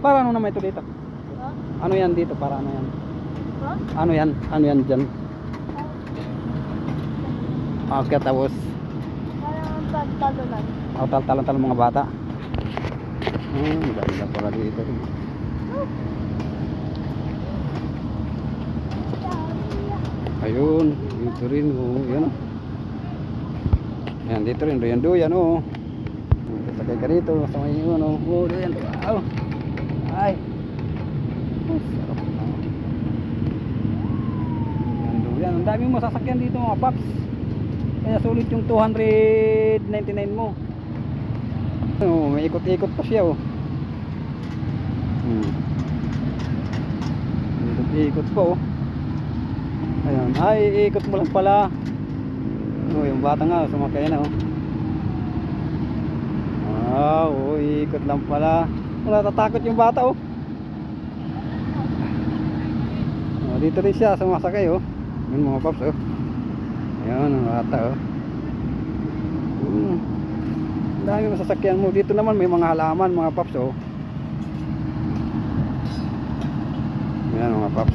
Para ano naman ito dito? Ha? Ano yan dito? Para ano yan? Ha? Ano yan? Ano yan dyan? Okay, tapos Parang pagtalunan. tal-talan mga bata. Ganda pala dito. Ayun, dito rin. Oh, yan. Yan, dito rin. Duyan, oh. Sakay ka dito. Sa may yun, oh. Oh, duyan. Wow. Ay. Sarap na. Yan, duyan. Ang dami mo sasakyan dito mga paps. Kaya sulit yung 299 mo. Oh, may ikot-ikot pa siya, oh. Ikot pa, oh. Ayun, ay ikot mo lang pala. Oh, yung bata nga sumakay na, oh. Oh, ikot lang pala. Wala tatakot yung bata, oh. Oh, dito rin siya sumasakay, oh. Yun mga paps, oh. Ayun, ang bata, oh. Ang dami masasakyan mo. Dito naman may mga halaman, mga paps, oh. Ayan mga paps.